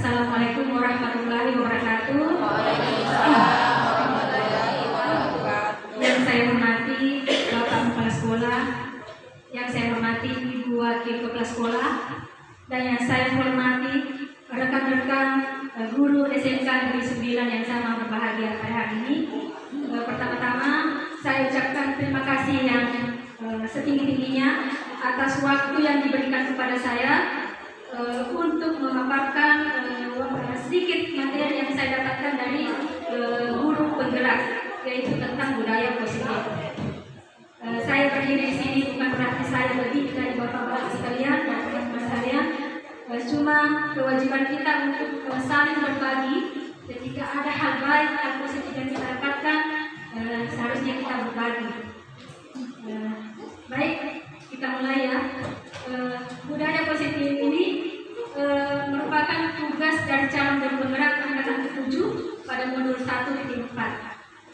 Assalamualaikum warahmatullahi wabarakatuh. Yang saya hormati Bapak Kepala Sekolah, yang saya hormati Ibu Wakil Kepala Sekolah, dan yang saya hormati rekan-rekan guru SMK Negeri 9 yang sama berbahagia pada hari ini. Pertama-tama saya ucapkan terima kasih yang setinggi-tingginya atas waktu yang diberikan kepada saya untuk memaparkan sedikit materi yang saya dapatkan dari guru penggerak, yaitu tentang budaya positif. Saya berdiri di sini bukan berarti saya lebih dari bapak-bapak sekalian dan teman-teman sekalian. Cuma kewajiban kita untuk saling berbagi. Ketika ada hal baik, hal positif yang kita dapatkan, seharusnya kita berbagi. Baik, kita mulai ya. Budaya positif ini merupakan tugas dari calon guru penggerak angkatan ke-7 pada modul 1.4,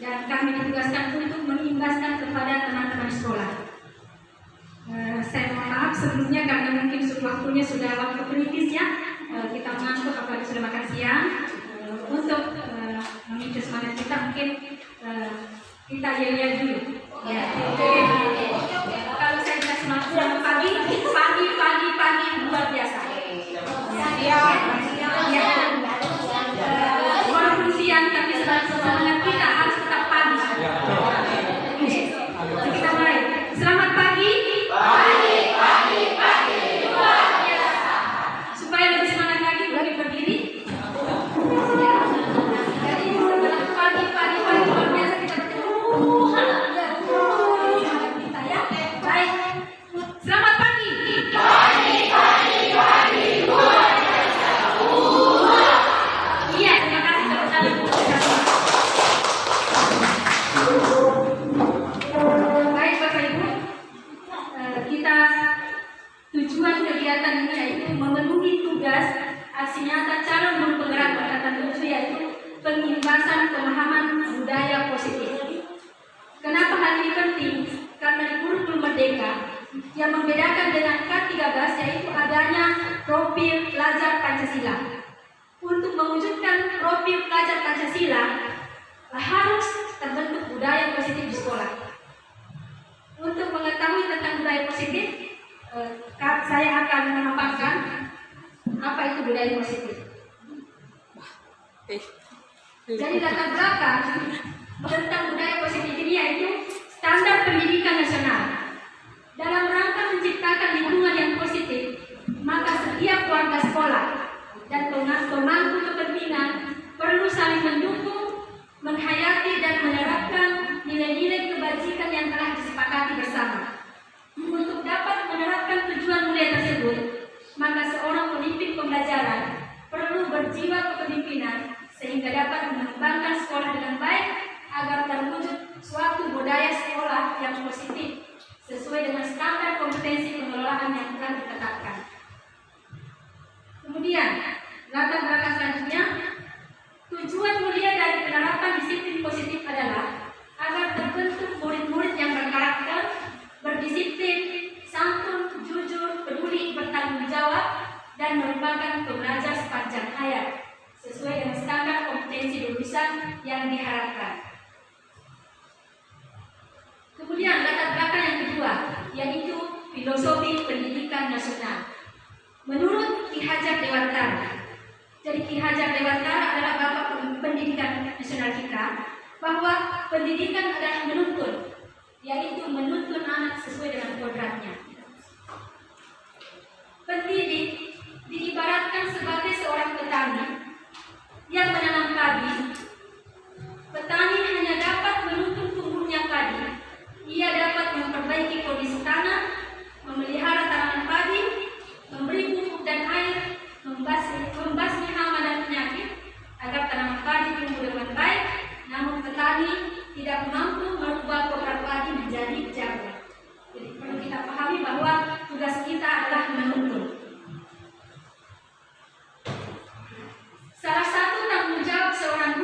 dan kami ditugaskan untuk mengimbaskan kepada teman-teman sekolah. Saya mohon maaf sebelumnya karena mungkin waktunya sudah waktu kritis ya. Kita mengantuk apalagi sudah makan siang. Untuk memicu semangat kita mungkin kita lihat dulu. Ya. Kalau saya jelas selamat pagi luar biasa. Walaupun siang tapi semangat kita harus tetap pagi. Kita mulai. Selamat pagi. Luar biasa. Supaya lebih semangat lagi mungkin berdiri. Jadi setelah pagi luar biasa kita kita ya. Baik. Selamat pagi. Iya, terima kasih teman-teman. Baik Bapak Ibu, kita tujuan kegiatan ini yaitu memenuhi tugas aksi nyata calon guru penggerak angkatan 7, yaitu pengimbasan pemahaman budaya positif. Kenapa hal ini penting? Karena di kurikulum Merdeka yang membedakan dengan K13 yaitu adanya profil pelajar Pancasila. Untuk mewujudkan profil pelajar Pancasila harus terbentuk budaya positif di sekolah. Untuk mengetahui tentang budaya positif, saya akan memaparkan apa itu budaya positif. Jadi latar belakang tentang budaya positif ini yaitu standar pendidikan nasional. Dalam rangka menciptakan lingkungan yang positif, maka setiap warga sekolah dan pemangku kepentingan perlu saling mendukung, menghayati dan menerapkan nilai-nilai kebajikan yang telah disepakati bersama. Untuk dapat menerapkan tujuan mulia tersebut, maka seorang pemimpin pembelajaran perlu berjiwa kepemimpinan sehingga dapat mengembangkan sekolah dengan baik agar terwujud suatu budaya sekolah yang positif sesuai dengan standar kompetensi pengelolaan yang telah ditetapkan. Kemudian, latar belakang selanjutnya, tujuan mulia dari penerapan disiplin positif adalah agar terbentuk murid-murid yang berkarakter, berdisiplin, santun, jujur, peduli, bertanggung jawab, dan merupakan pembelajar sepanjang hayat sesuai dengan standar kompetensi lulusan yang diharapkan. Kemudian latar belakang yang kedua, yaitu filosofi pendidikan nasional. Menurut Ki Hajar Dewantara, jadi Ki Hajar Dewantara adalah bapak pendidikan nasional kita, bahwa pendidikan adalah menuntun, yaitu menuntun anak sesuai dengan kodratnya. Pendidik diibaratkan sebagai seorang petani yang menanam padi. Petani hanya dapat menuntun tumbuhnya padi. Ia dapat memperbaiki kondisi tanah, memelihara tanaman padi, memberi pupuk dan air, membasmi hama dan penyakit agar tanaman padi tumbuh dengan baik. Namun petani tidak mampu merubah kodrat padi menjadi jagung. Jadi perlu kita pahami bahwa tugas kita adalah menuntun. Salah satu tanggung jawab seorang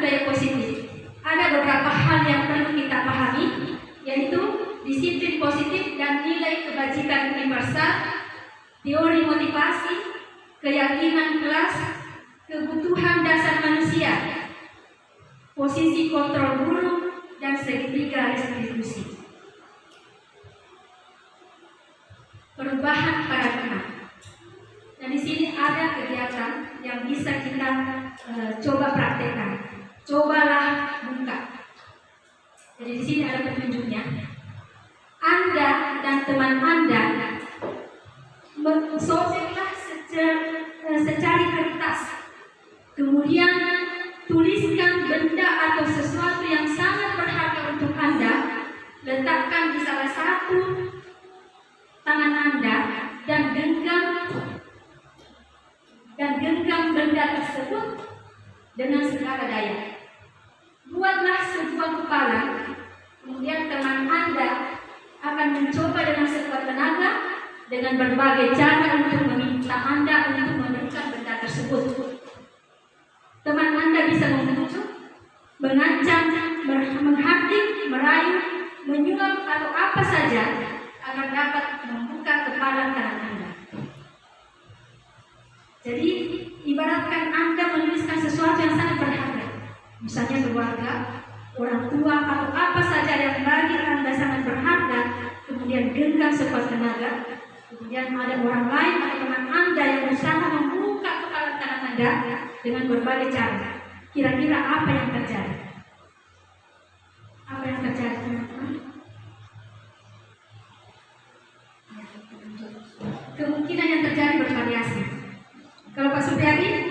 budaya positif, ada beberapa hal yang perlu kita pahami, yaitu disiplin positif dan nilai kebajikan universal, teori motivasi, keyakinan kelas, kebutuhan dasar manusia, posisi kontrol guru, dan segitiga restitusi. Perubahan paradigma. Dan di sini ada kegiatan yang bisa kita coba praktekkan. Cobalah buka. Jadi di sini ada petunjuknya. Anda dan teman Anda sobeklah secari kertas. Kemudian tuliskan benda atau sesuatu yang sangat berharga untuk Anda. Letakkan di salah satu tangan Anda dan genggam benda tersebut dengan segala daya. Buatlah sebuah kepalan, kemudian teman Anda akan mencoba dengan sekuat tenaga dengan berbagai cara untuk meminta Anda untuk memberikan benda tersebut. Teman Anda bisa membujuk, mengancam, menghardik, merayu, menyuap atau apa saja agar dapat membuka kepalan tangan Anda. Jadi ibaratkan Anda menuliskan sesuatu yang sangat berharga, misalnya keluarga, orang tua, atau apa saja yang bagi Anda sangat berharga, kemudian genggam sekuat tenaga. Kemudian ada orang lain atau teman Anda yang berusaha membuka kepala tangan Anda dengan berbagai cara. Kira-kira apa yang terjadi? Apa yang terjadi, teman-teman? Kemungkinan yang terjadi bervariasi. Kalau Pak Supriyadi,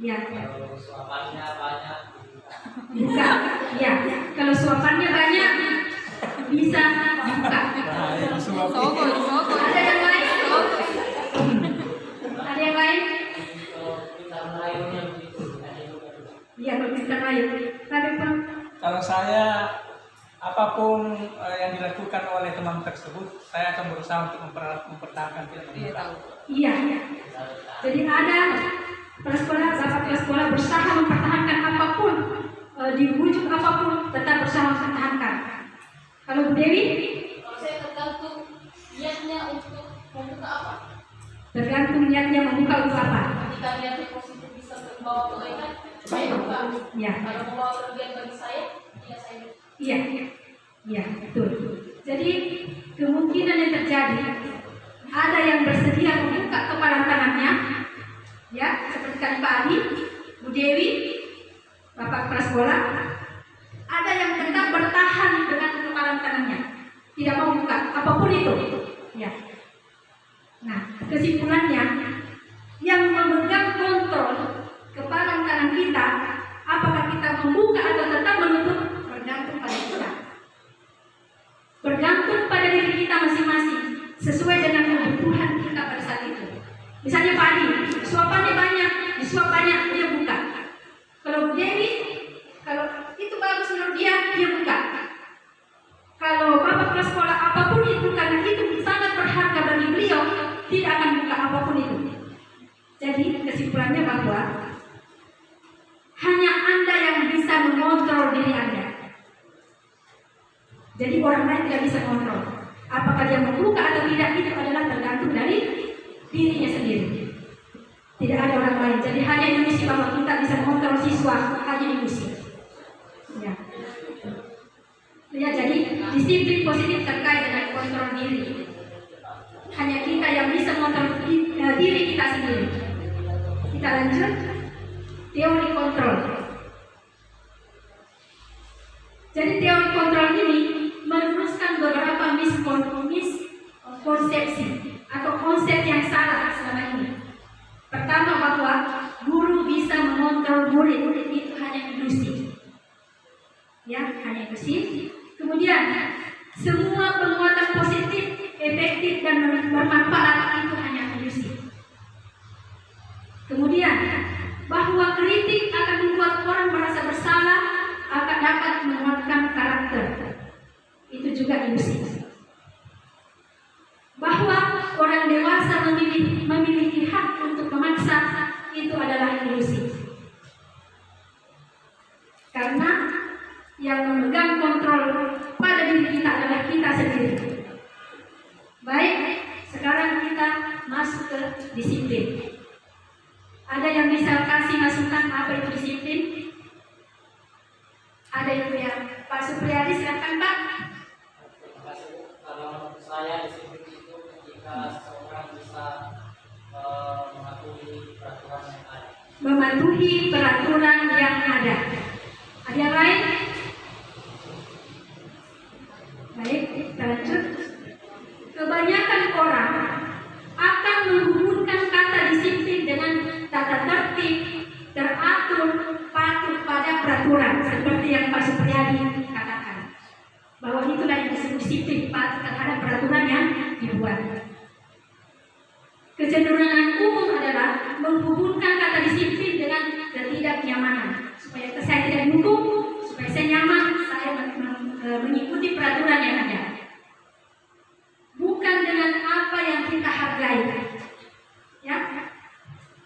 ya. Kalau suapannya banyak, buka. Ya. Kalau suapannya banyak, bisa buka. Ada yang lain? Ada yang lain? kita merayunya begitu. Iya, kalau kita merayu. Kalau saya, apapun yang dilakukan oleh teman tersebut, saya akan berusaha untuk mempertahankan tidak membuka. Iya. Jadi ada prasekolah, bapak prasekolah berusaha mempertahankan apapun, dibujuk apapun, tetap berusaha mempertahankan. Kalau Bu Dewi? Kalau saya tergantung niatnya untuk membuka apa. Tergantung niatnya membuka untuk apa. Ketika niatnya positif bisa membawa kebaikan, saya buka. Ya. Kalau membawa kerugian bagi saya, ya saya buka. Iya, betul. Jadi kemungkinan yang terjadi ada yang bersedia membuka kepala tangannya, ya, seperti tadi Pak Adi, Bu Dewi, Bapak prasekolah. Ada yang tetap bertahan dengan kepala tangannya, tidak mau buka apapun itu, ya. Nah, kesimpulannya, yang memegang kontrol kepala tangan kita, apakah kita membuka atau tetap menutup, bergantung pada kita. Bergantung pada diri kita masing-masing, sesuai dengan kebutuhan kita pada saat itu. Misalnya Pak Adi, suapannya banyak, disuap banyak, dia buka. Kalau Bu Dewi, kalau itu bagus menurut dia buka. Kalau Bapak prasekolah apapun itu, karena itu sangat berharga bagi beliau, tidak akan buka apapun itu. Jadi kesimpulannya bahwa hanya Anda yang bisa mengontrol diri Anda. Jadi orang lain tidak bisa mengontrol. Apakah dia membuka atau tidak, itu adalah tergantung dari dirinya sendiri. Tidak ada orang lain. Jadi hanya ilusi bahwa kita bisa mengontrol siswa, hanya ilusi. Ya, jadi disiplin positif terkait dengan kontrol diri. Hanya kita yang bisa mengontrol diri kita sendiri. Kita lanjut. Teori kontrol. Jadi teori kontrol ini meluruskan beberapa miskonsepsi atau konsep yang salah selama ini. Pertama, bahwa guru bisa mengontrol murid, itu hanya ilusi. Ya, hanya ilusi. Kemudian, semua penguatan positif, efektif dan bermanfaat itu hanya ilusi. Kemudian, bahwa kritik akan membuat orang merasa bersalah, akan dapat menguatkan karakter. Itu juga ilusi. Bahwa orang dewasa memiliki hak untuk memaksa, itu adalah ilusi. Ada yang bisa kasih masukan apa itu disiplin? Ada yang Pak Supriyadi, silakan Pak. Terima kasih Bu. Kalau menurut saya disiplin itu ketika seseorang bisa mematuhi peraturan yang ada. Mematuhi peraturan yang ada. Ada yang lain? Baik, kita lanjut. Kebanyakan orang akan menghubungkan kata disiplin dengan tata tertib, teratur, patuh pada peraturan, seperti yang Pak Supriyadi katakan, bahwa itulah yang disebut disiplin, patuh terhadap peraturan yang dibuat. Kecenderungan umum adalah menghubungkan kata disiplin dengan ketidaknyamanan, supaya saya tidak dihukum, supaya saya nyaman, saya mengikuti peraturan yang ada, bukan dengan apa yang kita hargai. Ya,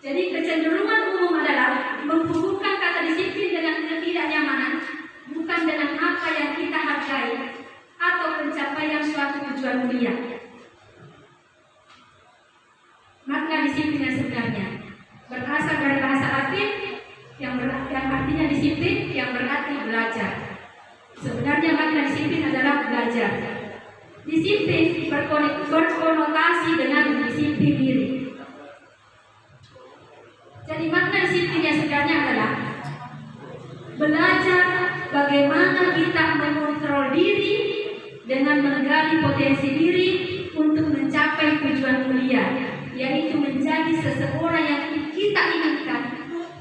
jadi kecenderungan umum adalah menghubungkan kata disiplin dengan ketidaknyamanan, bukan dengan apa yang kita hargai atau pencapaian suatu tujuan mulia. Makna disiplin yang sebenarnya berasal dari bahasa Latin yang artinya disiplin, yang berarti belajar. Sebenarnya makna disiplin adalah belajar. Disiplin berkonotasi dengan disiplin diri. Jadi makna disiplin yang sebenarnya adalah belajar bagaimana kita mengontrol diri dengan menggali potensi diri untuk mencapai tujuan mulia, yaitu menjadi seseorang yang kita inginkan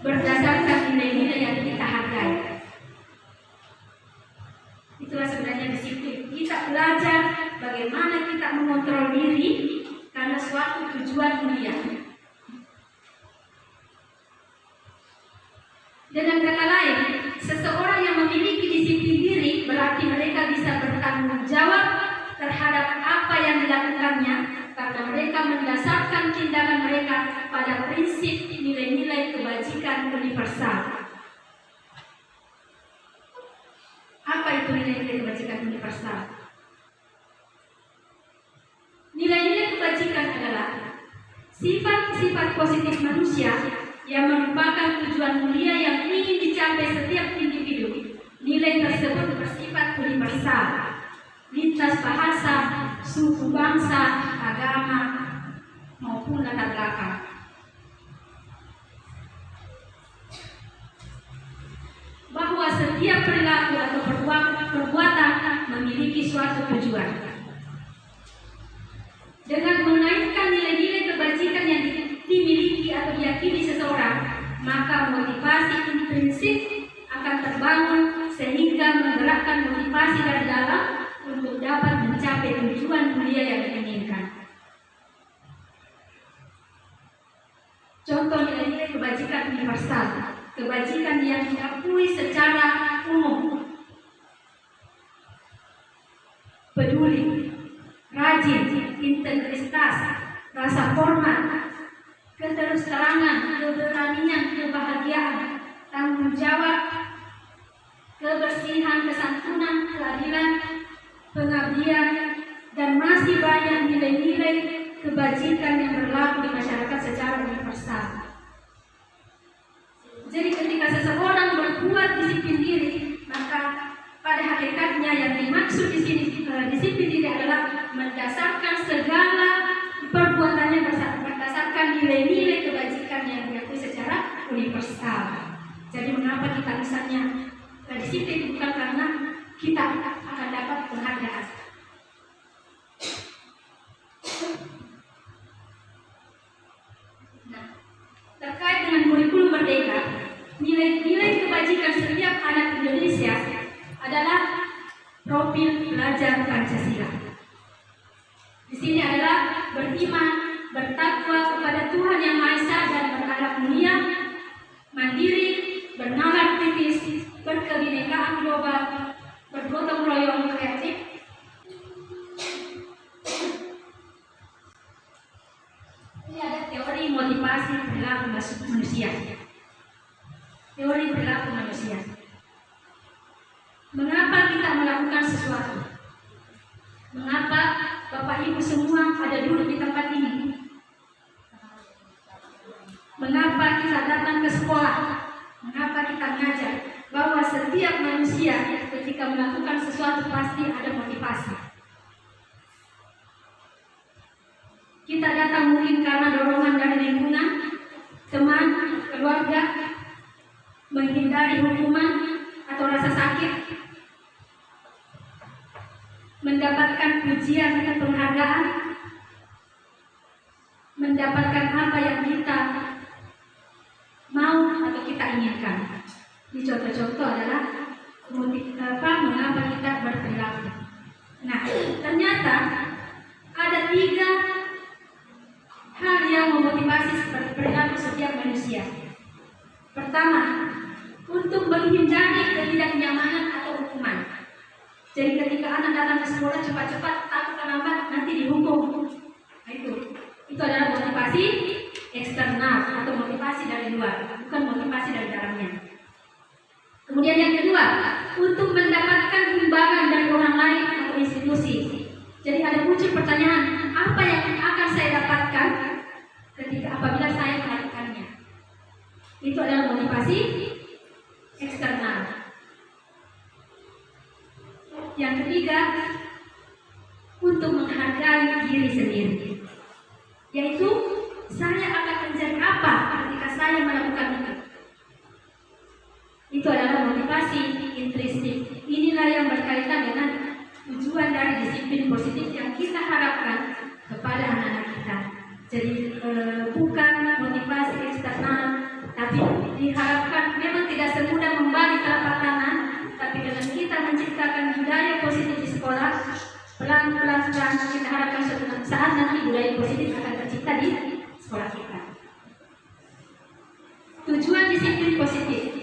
berdasarkan nilai-nilai yang kita hargai. Itulah sebenarnya disiplin. Kita belajar bagaimana kita mengontrol diri karena suatu tujuan mulia. Dengan kata lain, seseorang yang memiliki disiplin diri berarti mereka bisa bertanggung jawab terhadap apa yang dilakukannya, karena mereka mendasarkan tindakan mereka pada prinsip nilai-nilai kebajikan universal. Apa itu nilai-nilai kebajikan universal? Nilai-nilai kebajikan adalah sifat-sifat positif manusia yang merupakan tujuan mulia yang ingin dicapai setiap individu. Nilai tersebut bersifat universal, lintas bahasa, suku, bangsa, agama, maupun latar belakang. Bahwa setiap perilaku atau perbuatan memiliki suatu tujuan. Dengan mengaitkan nilai-nilai kebajikan yang dimiliki atau diyakini seseorang, maka motivasi intrinsik akan terbangun sehingga menggerakkan motivasi dari dalam untuk dapat mencapai tujuan mulia yang diinginkan. Contoh nilai-nilai kebajikan universal, kebajikan yang diakui secara umum: peduli, rajin, integritas, rasa hormat, keterus-terangan, keberanian, kebahagiaan, tanggung jawab, kebersihan, kesantunan, keadilan, pengabdian, dan masih banyak nilai-nilai kebajikan yang berlaku di masyarakat secara universal. Jadi ketika seseorang berbuat disiplin diri, maka pada hakikatnya yang dimaksud di sini disiplin diri adalah mendasarkan segala perbuatannya berdasarkan nilai-nilai kebajikan yang diakui secara universal. Jadi mengapa kita misalnya disiplin, bukan karena kita akan dapat penghargaan. Nah, terkait dengan kurikulum merdeka, nilai-nilai kebajikan setiap anak Indonesia adalah profil belajar Pancasila. Di sini adalah beriman, bertakwa kepada Tuhan Yang Maha Esa dan berakhlak mulia, mandiri, bernalar kritis, berkebinekaan global, bergotong royong kreatif. Ini ada teori motivasi perilaku manusia. Teori perilaku manusia. Mengapa kita melakukan sesuatu? Mengapa Bapak Ibu semua ada duduk di tempat ini? Mengapa kita datang ke sekolah. Mengapa kita mengajar? Bahwa setiap manusia ketika melakukan sesuatu pasti ada motivasi. Kita datang mungkin karena dorongan dari lingkungan, teman, keluarga, menghindari hukuman atau rasa sakit, mendapatkan pujian atau penghargaan, mendapatkan apa yang kita mau atau kita inginkan. Ini contoh-contoh adalah mengapa kita berperilaku. Nah, ternyata ada 3 hal yang memotivasi perilaku setiap manusia. Pertama, untuk menghindari ketidaknyamanan atau hukuman. Jadi ketika anak datang ke sekolah cepat-cepat, takut terlambat, nanti dihukum. Nah, itu adalah motivasi eksternal atau motivasi dari luar, bukan motivasi dari dalamnya. Kemudian yang kedua, untuk mendapatkan imbalan dari orang lain atau institusi. Jadi ada muncul pertanyaan, apa yang akan saya dapatkan ketika apabila saya melakukannya? Itu adalah motivasi eksternal. Yang ketiga, untuk menghargai diri sendiri, yaitu saya akan menjadi apa ketika saya melakukan itu. Itu adalah motivasi intrinsik. Inilah yang berkaitan dengan tujuan dari disiplin positif yang kita harapkan kepada anak-anak kita. Jadi bukan motivasi eksternal, tapi diharapkan memang tidak semudah membalik telapak tangan, tapi dengan kita menciptakan budaya positif di sekolah, pelan-pelan kita harapkan suatu saat nanti budaya positif akan tercipta di sekolah kita. Tujuan disiplin positif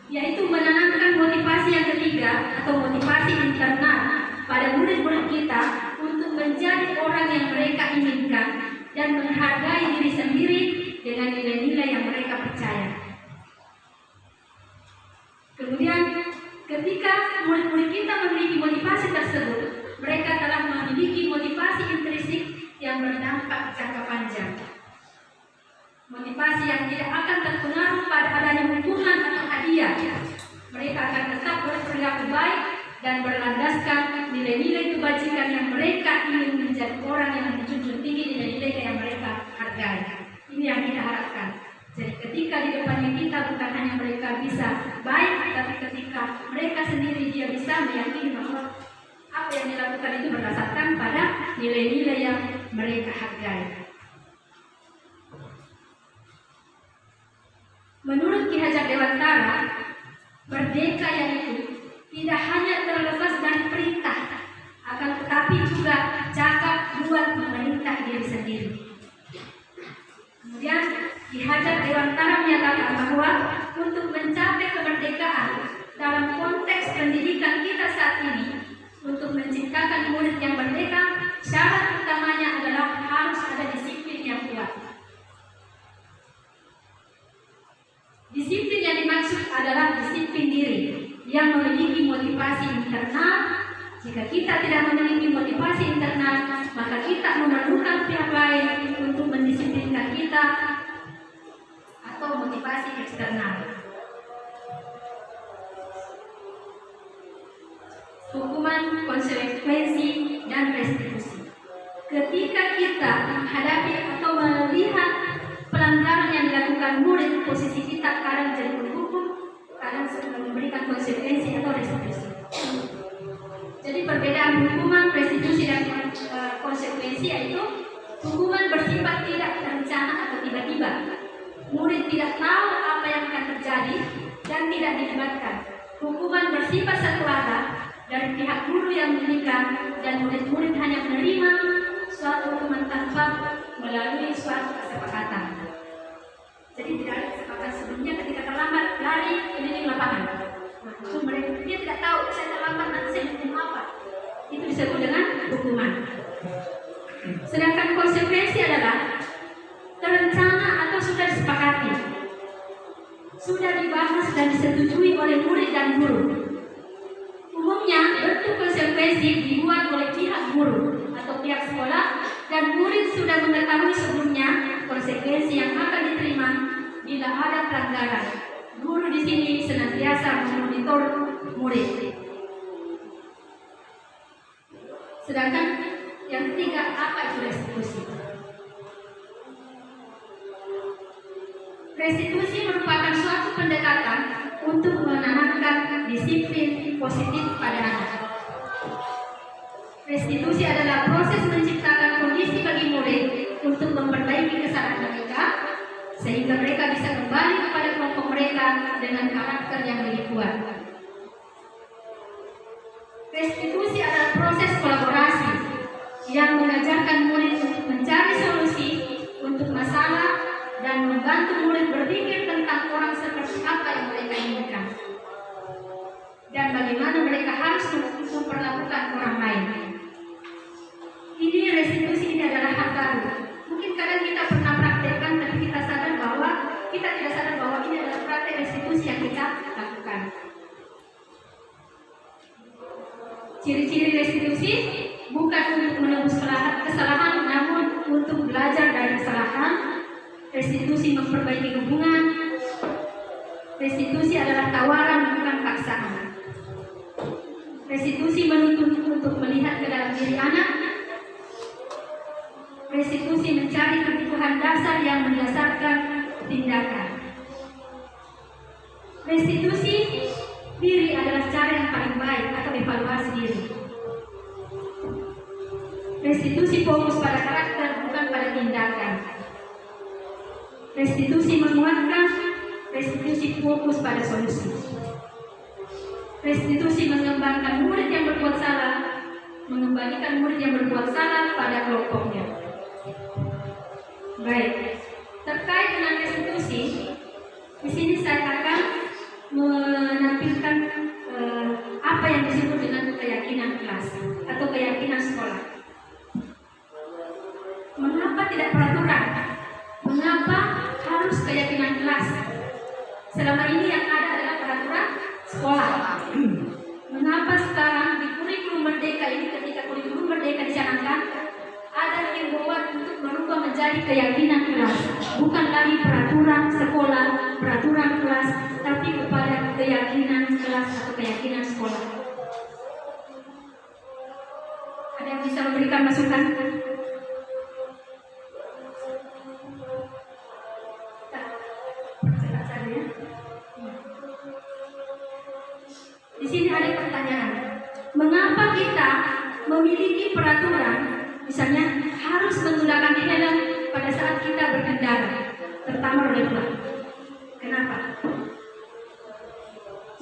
yaitu menanamkan motivasi yang ketiga atau motivasi internal pada murid-murid kita untuk menjadi orang yang mereka inginkan dan menghargai diri sendiri dengan nilai-nilai yang mereka percaya. Kemudian ketika murid-murid kita memiliki motivasi tersebut, mereka telah memiliki motivasi intrinsik yang berdampak jangka panjang. Motivasi yang tidak akan terpengaruh pada adanya hukuman atau hadiah. Mereka akan tetap berperilaku baik dan berlandaskan nilai-nilai kebajikan yang mereka ingin menjadi orang yang menjunjung tinggi nilai-nilai yang mereka hargai. Ini yang kita harapkan. Jadi ketika di depannya kita bukan hanya mereka bisa baik, tapi ketika mereka sendiri dia bisa meyakini bahwa apa yang dilakukan itu berdasarkan pada nilai-nilai yang mereka hargai. Menurut Ki Hajar Dewantara, merdeka yaitu tidak hanya terlepas dari perintah, akan tetapi juga cakap buat memerintah diri sendiri. Kemudian Ki Hajar Dewantara menyatakan bahwa untuk mencapai kemerdekaan dalam konteks pendidikan kita saat ini, untuk menciptakan murid yang merdeka, syarat utamanya adalah harus ada disiplin yang kuat. Disiplin yang dimaksud adalah disiplin diri yang memiliki motivasi internal. Jika kita tidak memiliki motivasi internal, maka kita memerlukan pihak lain untuk mendisiplinkan kita atau motivasi eksternal. Hukuman, konsekuensi, dan restitusi. Ketika kita menghadapi atau melihat pelanggaran yang dilakukan murid, posisi kita kadang jadi menghukum, kadang memberikan konsekuensi atau restitusi. Jadi perbedaan hukuman, restitusi, dan konsekuensi yaitu hukuman bersifat tidak terencana atau tiba-tiba. Murid tidak tahu apa yang akan terjadi dan tidak dilibatkan. Hukuman bersifat sekelara dari pihak guru yang memberikan, dan murid-murid hanya menerima suatu hukuman tanpa melalui suatu kesepakatan. Jadi tidak ada kesepakatan sebelumnya. Ketika terlambat lari keliling lapangan. Nah, mereka dia tidak tahu saya terlambat nanti saya dihukum apa. Itu disebut dengan hukuman. Sedangkan konsekuensi adalah terencana atau sudah disepakati, sudah dibahas dan disetujui oleh murid dan guru. Umumnya bentuk konsekuensi dibuat oleh pihak guru atau pihak sekolah, dan murid sudah mengetahui sebelumnya konsekuensi yang akan diterima pelanggaran. Guru di sini senantiasa memonitor murid. Sedangkan yang ketiga, apa itu restitusi? Restitusi merupakan suatu pendekatan untuk menanamkan disiplin positif pada anak. Restitusi adalah proses menciptakan kondisi bagi murid untuk memperbaiki kesalahan mereka, sehingga mereka bisa kembali kepada kelompok mereka dengan karakter yang lebih kuat. Restitusi adalah proses kolaborasi yang mengajarkan murid untuk mencari solusi untuk masalah dan membantu murid berpikir tentang orang seperti apa yang mereka inginkan dan bagaimana mereka harus memperlakukan orang lain. Ini restitusi ini adalah hal baru. Mungkin kadang kita pernah praktekkan, tapi kita tidak sadar bahwa ini adalah praktek restitusi yang kita lakukan. Ciri-ciri restitusi bukan untuk menebus kesalahan, namun untuk belajar dari kesalahan. Restitusi memperbaiki hubungan. Restitusi adalah tawaran, bukan paksaan. Restitusi menuntut untuk melihat ke dalam diri anak. Restitusi mencari kebutuhan dasar yang mendasarkan tindakan. Restitusi diri adalah cara yang paling baik atau evaluasi diri. Restitusi fokus pada karakter, bukan pada tindakan. Restitusi menguatkan, restitusi fokus pada solusi. Restitusi mengembangkan murid yang berbuat salah, mengembalikan murid yang berbuat salah pada kelompoknya. Baik, terkait dengan restitusi, di sini saya akan menampilkan apa yang disebut dengan keyakinan kelas atau keyakinan sekolah. Mengapa tidak peraturan? Mengapa harus keyakinan kelas? Selama ini yang ada adalah peraturan sekolah. Mengapa sekarang di kurikulum merdeka ini, ketika kurikulum merdeka dicanangkan, ada himbauan untuk merubah menjadi keyakinan kelas, bukan lagi peraturan sekolah, peraturan kelas, tapi kepada keyakinan kelas atau keyakinan sekolah. Ada yang bisa memberikan masukan? Di sini ada pertanyaan, mengapa kita memiliki peraturan, misalnya harus menggunakan helm pada saat kita berkendara, terutama roda dua? Kenapa?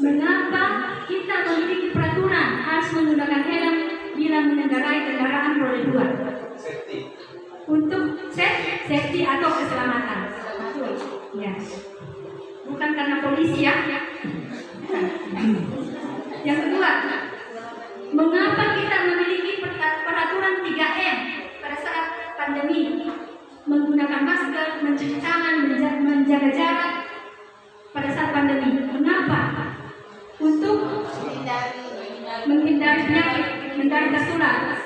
Mengapa kita memiliki peraturan harus menggunakan helm bila mengendarai kendaraan roda dua? Untuk safety atau keselamatan. Betul. Ya. Bukan karena polisi ya. Yang kedua, mengapa kita memiliki peraturan 3M pada saat pandemi? Menggunakan masker, mencuci tangan, menjaga jarak pada saat pandemi. Mengapa? Untuk menghindari penyakit, menghindari tertular.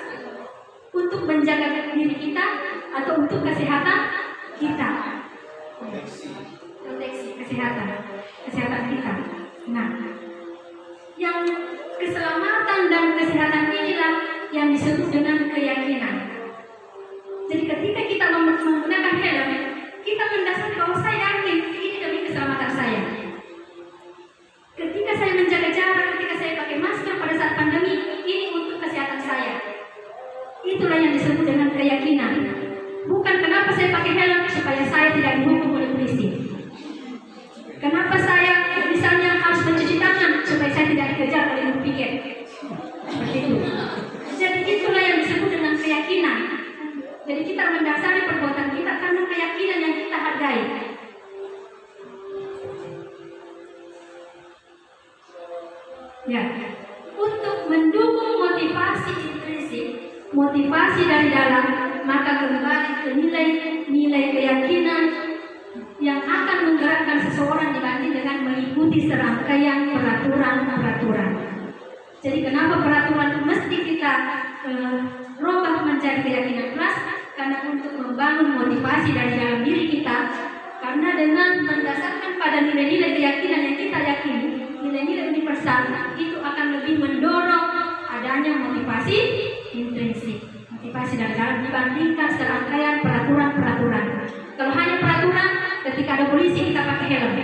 Untuk menjaga diri kita atau untuk kesehatan kita. Proteksi kesehatan kita. Nah, yang keselamatan dan kesehatan inilah yang disebut dengan keyakinan. Jadi ketika kita menggunakan helm, kita mendasari bahwa saya yakin ini demi keselamatan saya. Ketika saya menjaga jarak, ketika saya pakai masker pada saat pandemi, ini untuk kesehatan saya. Itulah yang disebut dengan keyakinan. Bukan kenapa saya pakai helm supaya saya tidak dihukum oleh polisi. Kenapa saya misalnya harus mencuci tangan supaya saya tidak dikejar oleh piket. Seperti itu. Jadi itulah yang disebut dengan keyakinan. Jadi kita mendasari perbuatan kita karena keyakinan yang kita hargai. Ya, untuk mendukung motivasi intrinsik, motivasi dari dalam, maka kembali ke nilai keyakinan yang akan menggerakkan seseorang dibanding dengan mengikuti serangkaian peraturan-peraturan. Jadi kenapa peraturan mesti kita robah menjadi keyakinan kelas? Karena untuk membangun motivasi dari dalam diri kita. Karena dengan mendasarkan pada adalah nilai-nilai keyakinan yang kita yakini, nilai-nilai universal itu akan lebih mendorong adanya motivasi intrinsik, motivasi dari dalam dibandingkan serangkaian peraturan-peraturan. Kalau hanya peraturan, ketika ada polisi kita pakai helm,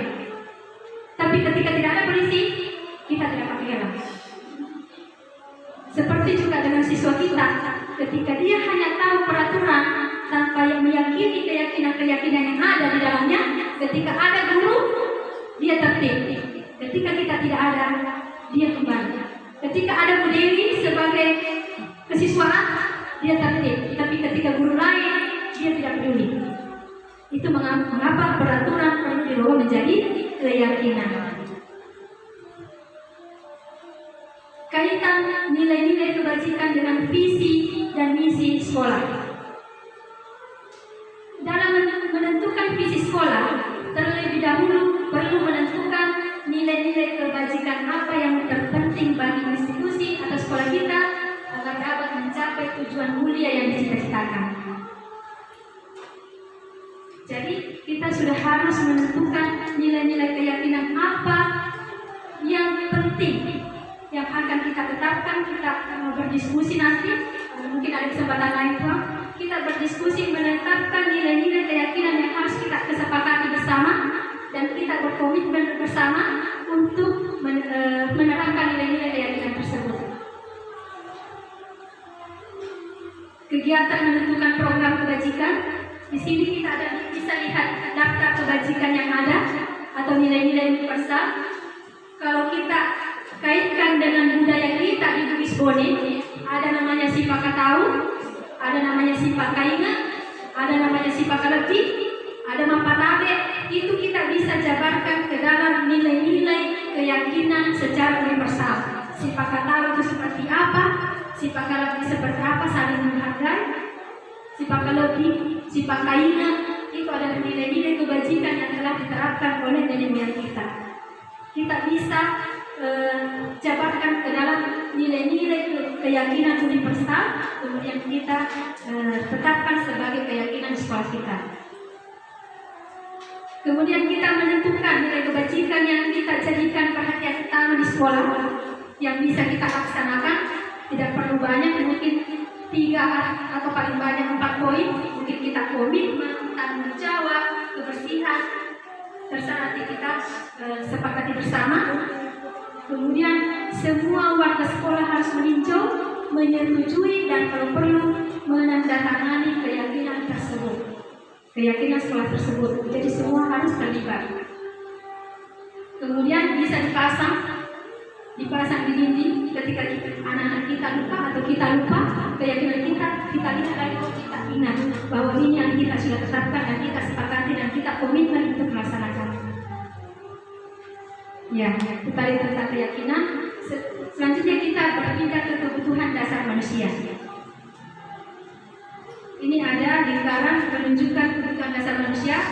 tapi ketika tidak ada polisi kita tidak pakai helm. Seperti juga dengan siswa kita, ketika dia hanya tahu peraturan tanpa yang meyakini keyakinan-keyakinan yang ada di dalamnya, ketika ada guru dia tertib, ketika kita tidak ada dia kembali. Ketika ada Bu Dewi sebagai kesiswaan dia tertib, tapi ketika guru lain dia tidak peduli. Itu mengapa peraturan perlu dirubah menjadi keyakinan. Kaitan nilai-nilai kebajikan dengan visi dan misi sekolah. Dalam menentukan visi sekolah, terlebih dahulu perlu menentukan nilai-nilai kebajikan apa yang terpenting bagi institusi atau sekolah kita agar dapat mencapai tujuan mulia yang dicita-citakan. Jadi kita sudah harus menentukan nilai-nilai keyakinan apa yang penting yang akan kita tetapkan. Kita berdiskusi nanti, mungkin ada kesempatan lain Tuhan, kita berdiskusi menetapkan nilai-nilai keyakinan yang harus kita kesepakati bersama dan kita berkomitmen bersama untuk menerapkan nilai-nilai keyakinan tersebut. Kegiatan menentukan program kebajikan, di sini kita bisa lihat daftar kebajikan yang ada atau nilai-nilai universal. Kalau kita kaitkan dengan budaya kita di Bugis Bone, ada namanya Sipaka Tahu, ada namanya Sipaka Ingat, ada namanya Sipaka Lebih, ada Mapatabe. Itu kita bisa jabarkan ke dalam nilai-nilai keyakinan secara universal. Sipaka Tahu itu seperti apa, Sipaka Lebih seperti apa, saling menghargai. Sipaka Lebih, Sipaka Ingat, itu adalah nilai-nilai kebajikan yang telah diterapkan oleh nenek moyang kita. Kita bisa jabarkan ke dalam nilai-nilai keyakinan universal, kemudian kita tetapkan sebagai keyakinan sekolah kita. Kemudian kita menentukan nilai kebajikan yang kita jadikan perhatian utama di sekolah yang bisa kita laksanakan. Tidak perlu banyak, mungkin 3 atau paling banyak 4 poin. Mungkin kita komitmen, tanggung jawab, kebersihan, terserah nanti kita sepakati bersama. Kemudian semua warga sekolah harus meninjau, menyetujui dan kalau perlu menandatangani keyakinan tersebut, keyakinan sekolah tersebut. Jadi semua harus terlibat. Kemudian bisa dipasang di dinding ketika anak-anak kita lupa atau kita lupa keyakinan kita lihat lagi, kita ingat bahwa ini yang kita sudah tetapkan dan kita sepakati dan kita komitmen untuk melaksanakan. Ya, tadi tentang keyakinan. Selanjutnya kita berpindah ke kebutuhan dasar manusia. Ini ada lingkaran penunjukan kebutuhan dasar manusia,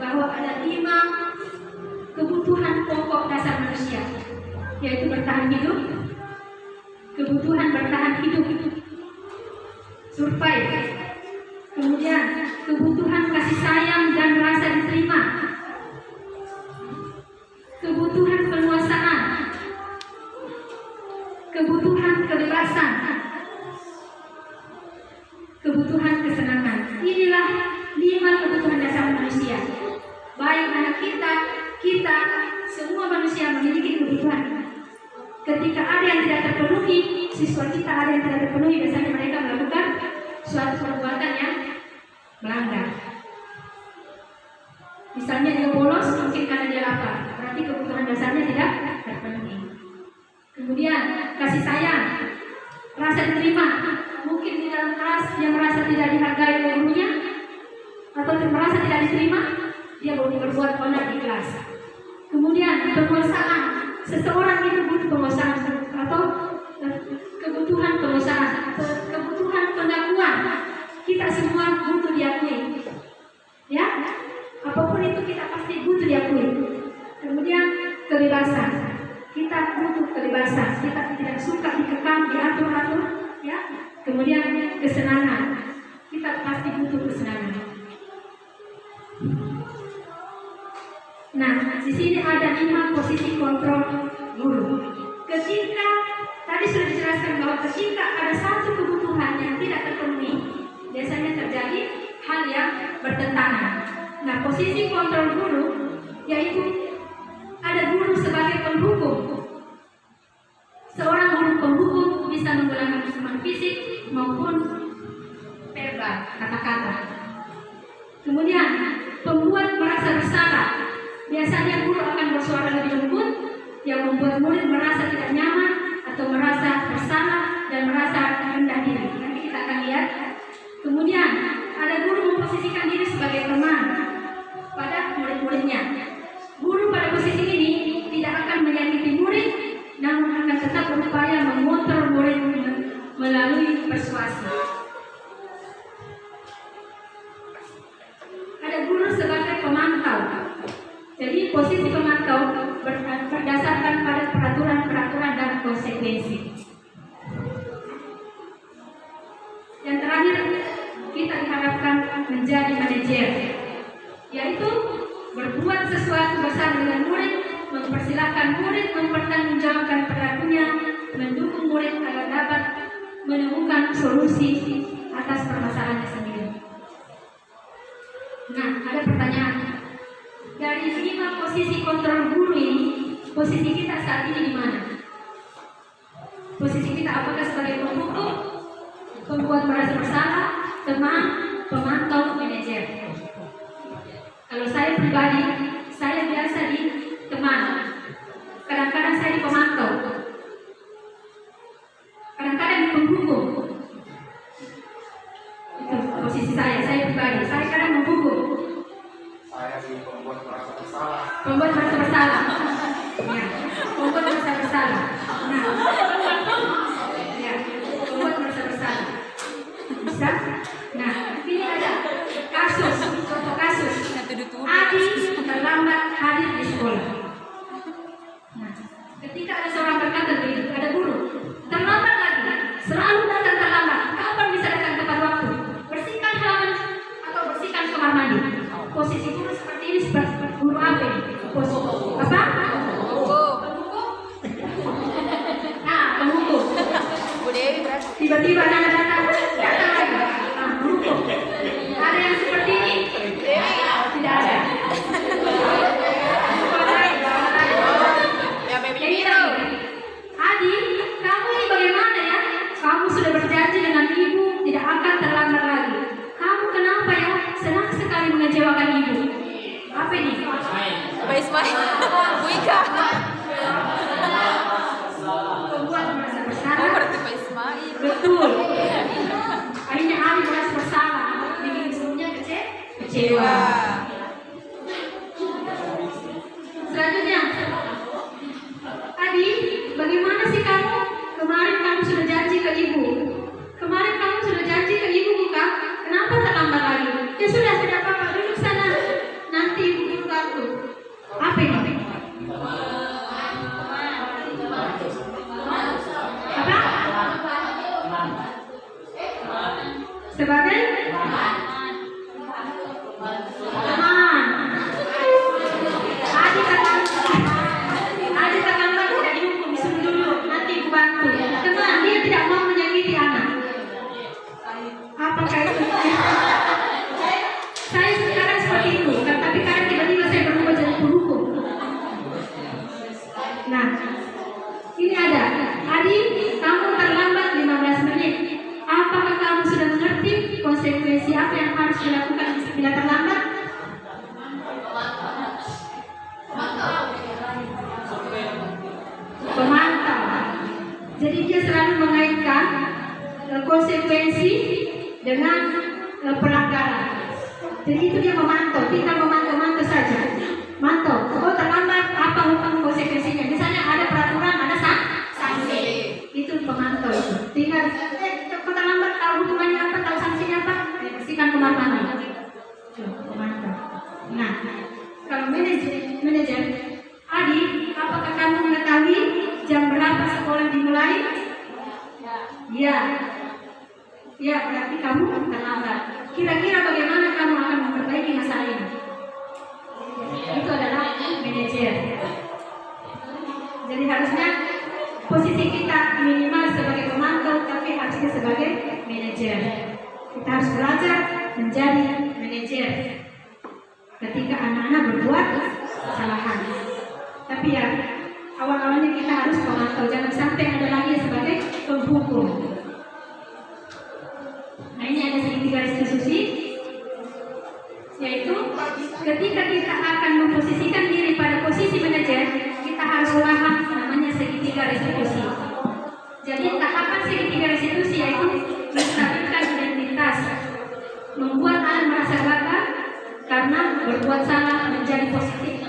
bahwa ada 5 kebutuhan pokok dasar manusia, yaitu bertahan hidup, kebutuhan bertahan hidup, survive, kemudian kebutuhan kasih sayang dan rasa diterima, kebutuhan penguasaan, kebutuhan kebebasan, kebutuhan kesenangan. Inilah 5 kebutuhan dasar manusia. Baik anak kita semua manusia memiliki kebutuhan. Ketika ada yang tidak terpenuhi, siswa kita ada yang tidak terpenuhi, biasanya mereka melakukan suatu perbuatan yang melanggar. Misalnya dia bolos, mungkin karena dia lapar, berarti kebutuhan dasarnya tidak terpenuhi. Kemudian kasih sayang, rasa diterima, mungkin di dalam kelas dia merasa tidak dihargai oleh gurunya, atau merasa tidak diterima, dia boleh berbuat onar di kelas. Kemudian penguasaan, seseorang itu butuh penguasaan atau kebutuhan penguasaan, kebutuhan pengakuan. Kita semua butuh diakui, ya. Apapun itu kita pasti butuh diakui. Kemudian kebebasan, kita butuh kebebasan. Kita tidak suka dikekang, diatur-atur, ya. Kemudian kesenangan, kita pasti butuh kesenangan. Nah, di sini ada 5 posisi kontrol guru. Ketika tadi sudah dijelaskan bahwa ketika ada satu kebutuhan yang tidak terpenuhi, biasanya terjadi hal yang bertentangan. Nah, posisi kontrol guru yaitu ada guru sebagai penghubung. Seorang guru penghubung bisa menggunakan hukuman fisik maupun verbal, kata-kata. Kemudian, pembuat merasa bersalah. Biasanya guru akan bersuara lebih lembut yang membuat murid merasa tidak nyaman atau merasa bersalah dan merasa rendah diri. Nanti kita akan lihat. Kemudian, ada guru memposisikan diri sebagai teman pada murid-muridnya. Guru pada posisi ini tidak akan menyakiti murid, namun akan tetap berupaya mengontrol murid melalui persuasi. Ada guru sebagai pemantau. Jadi posisi pemantau berdasarkan pada peraturan-peraturan dan konsekuensi. Yang terakhir, kita diharapkan menjadi manajer, yaitu berbuat sesuatu bersama dengan murid, mempersilahkan murid mempertanggungjawabkan perilakunya, mendukung murid agar dapat menemukan solusi atas permasalahannya sendiri. Nah, ada pertanyaan. Dari 5 posisi kontrol guru ini, posisi kita saat ini di mana? Posisi kita apakah sebagai pembuku, pembuat merasa bersalah, teman, pemantau, manajer? Kalau saya pribadi, saya biasa di teman. Kadang-kadang saya di pemantau. Kadang-kadang di pembuku. Itu posisi saya pribadi. Saya kadang membuku. Saya di pembuat merasa bersalah. Pembuat merasa bersalah. Ya, pembuat merasa bersalah. Nah, ya, pembuat merasa bersalah. Bisa? Nah, ini ada kasus, contoh kasus. Adi terlambat hadir di sekolah. Nah, ketika ada seorang berkata begitu, ada guru terlambat lagi, selalu datang terlambat. Kapan bisa datang tepat waktu? Bersihkan halaman atau bersihkan kamar mandi. Posisi guru seperti ini seperti guru apa ini? Posisi apa? Pembuku. Nah, pembuku. Tiba-tiba ada datang lagi. Nah, pembuku. Ada yang seperti ini? Tidak ada. Adi, kamu ini bagaimana ya? Kamu sudah berjanji dengan ibu tidak akan terlambat lagi. Kamu kenapa ya? Senang sekali mengecewakan ibu. Apa ini? Pak Ismail, Bu Ika. Pembuat merasa Oh, bersalah. berarti Pak Ismail. Betul. Akhirnya Adi merasa bersalah. Bikin ibunya kecewa. Selanjutnya, Adi, bagaimana sih kamu? Kemarin kamu sudah janji ke ibu. Kemarin kamu sudah janji ke ibu bukan? Kenapa terlambat lagi? Ya sudah, tidak apa-apa. Duduk sana. Nanti ibu dulu bantu. Apa ini? Apa? Sebagai teman. Adi terlambat tidak dihukum, disuruh duduk. Nanti ibu bantu. Tenang, dia tidak mau menyakiti anak. Apakah itu? Saya sekarang seperti itu, tapi kadang tiba-tiba saya berubah jadi penghukum. Nah, ini ada. Adi, kamu terlambat 15 menit. Apakah kamu sudah mengerti konsekuensi apa yang harus dilakukan bila terlambat? Pemantau. Jadi dia selalu mengaitkan konsekuensi dengan pelanggaran. Jadi itu dia memantau, tinggal memantau saja. Mantau, kalau terlambat apa hukum konsekuensinya? Misalnya ada peraturan, ada sanksi. Itu pemantau itu. Tinggal kalau terlambat tahu hukumannya apa, tahu sanksinya apa, dibersihkan kamar mandi. Pemantau. Nah, kalau manajer, Adi, apakah kamu mengetahui jam berapa sekolah dimulai? Ya. Ya, berarti kamu terlambat. Kira-kira bagaimana kamu akan memperbaiki masalah ini? Itu adalah belajar menjadi manajer ketika anak-anak berbuat kesalahan. Tapi ya, awal-awalnya kita harus memantau, jangan sampai ada lagi sebagai penghukum. Nah, ini ada segitiga restitusi, yaitu ketika kita akan memposisikan diri pada posisi manajer, kita harus paham namanya segitiga restitusi. Jadi tahapan segitiga restitusi yaitu menstabilkan identitas, membuat anak merasa bangga karena berbuat salah menjadi positif.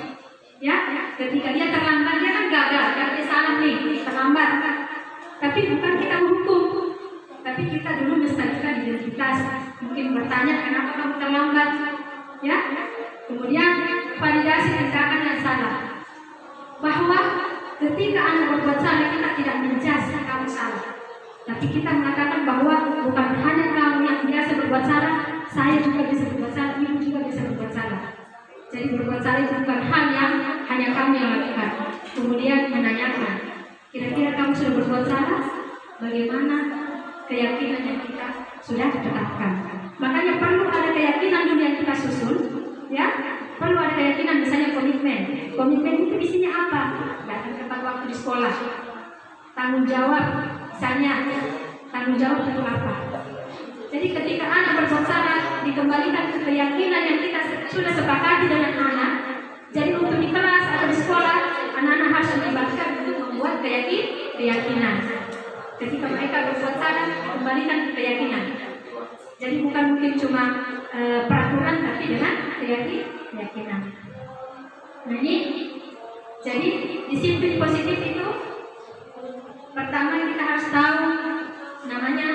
Ya, ketika dia terlambat, dia kan gagal, karena dia salah nih, terlambat. Tapi bukan kita menghukum, tapi kita dulu menstabilkan identitas. Mungkin bertanya kenapa kamu terlambat, ya. Kemudian validasi tindakan yang salah. Bahwa ketika anak berbuat salah, kita tidak menjudge kamu salah, tapi kita mengatakan bahwa bukan hanya kamu yang biasa berbuat salah, saya juga bisa berbuat salah, ibu juga bisa berbuat salah. Jadi berbuat salah itu bukan hal yang hanya kamu yang lakukan. Kemudian menanyakan, kira-kira kamu sudah berbuat salah? Bagaimana keyakinan yang kita sudah tetapkan? Makanya perlu ada keyakinan dulu yang kita susun, ya. Perlu ada keyakinan, misalnya komitmen. Komitmen itu isinya apa? Datang tepat waktu di sekolah. Tanggung jawab, misalnya tanggung jawab itu apa? Jadi ketika anak berbuat salah, dikembalikan ke keyakinan yang kita sudah sepakati dengan anak. Jadi untuk di kelas atau di sekolah, anak-anak harus dilibatkan untuk membuat keyakinan. Ketika mereka berbuat salah, dikembalikan ke keyakinan. Jadi bukan mungkin cuma peraturan, tapi dengan keyakinan. Nah ini, jadi disiplin positif itu pertama kita harus tahu namanya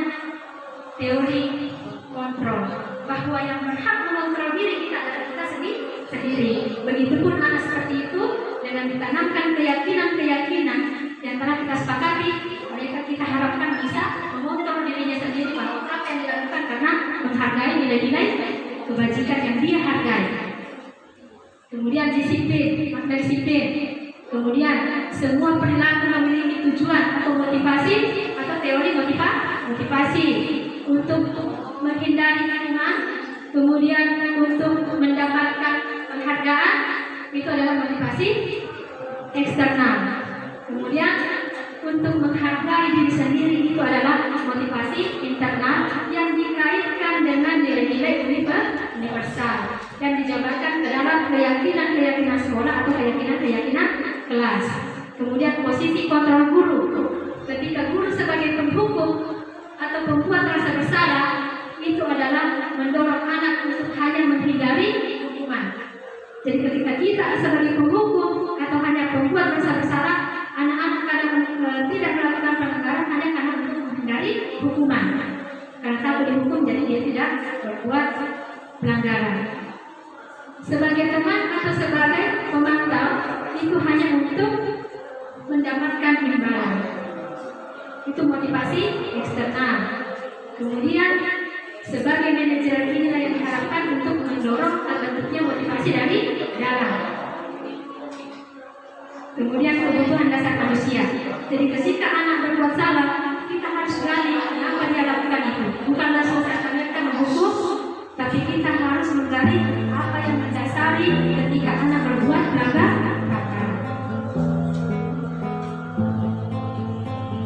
teori kontrol, bahwa yang berhak mengontrol diri kita adalah kita sendiri. Begitupun anak seperti itu, dengan ditanamkan keyakinan yang telah kita sepakati, mereka kita harapkan bisa mengontrol dirinya sendiri bahwa apa yang dilakukan karena menghargai nilai-nilai kebajikan yang dia hargai. Kemudian disiplin, makna disiplin. Kemudian semua perilaku memiliki tujuan atau motivasi atau teori motivasi untuk menghindari lingkungan, kemudian untuk mendapatkan penghargaan, itu adalah motivasi eksternal. Kemudian untuk menghargai diri sendiri itu adalah motivasi internal yang dikaitkan dengan nilai-nilai universal yang dijabarkan ke dalam keyakinan sekolah atau keyakinan kelas. Kemudian posisi kontrol guru, ketika guru sebagai penghukum atau pembuat rasa bersalah, itu adalah mendorong anak untuk hanya menghindari hukuman. Jadi ketika kita sebagai penghukum atau hanya pembuat rasa bersalah, anak-anak kadang tidak melakukan pelanggaran hanya karena untuk menghindari hukuman. Karena takut dihukum, jadi dia tidak berbuat pelanggaran. Sebagai teman atau sebagai pemantau, itu hanya untuk mendapatkan imbalan. Itu motivasi eksternal. Kemudian sebagai manajer inilah yang diharapkan untuk mendorong terbentuknya motivasi dari dalam. Kemudian kebutuhan dasar manusia. Jadi ketika anak berbuat salah, kita harus gali kenapa dia lakukan itu. Bukan langsung serta-merta menghukum, tapi kita harus menggali apa yang mendasari ketika anak berbuat pelanggaran.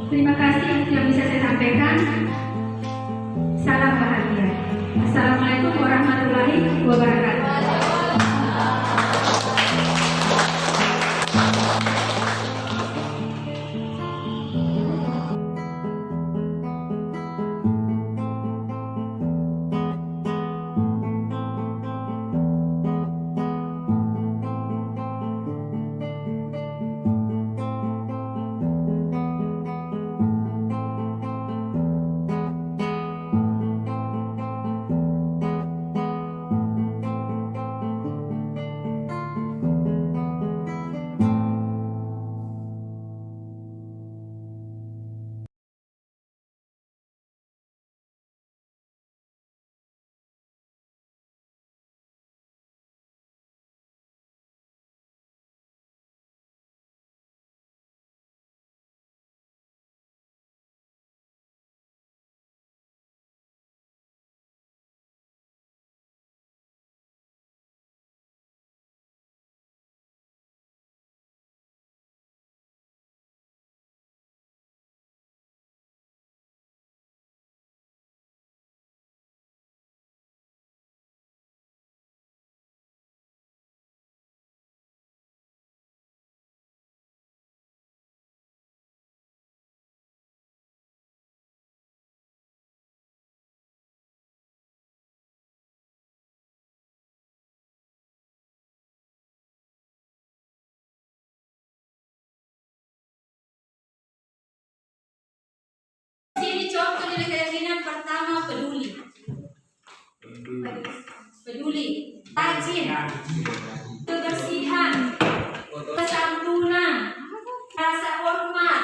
Terima kasih yang bisa saya sampaikan. Salam bahagia. Assalamualaikum warahmatullahi wabarakatuh. peduli, rajin, kebersihan, kesantunan, rasa hormat.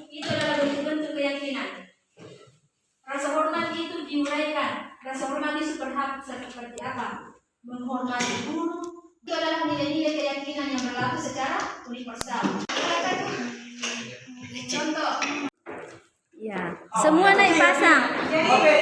Itu adalah bentuk-bentuk keyakinan. Rasa hormat itu diuraikan. Rasa hormat itu seperti apa? Menghormati guru. Itu adalah nilai-nilai keyakinan yang berlaku secara universal. Contoh. Ya, semua naik pasang. Oke,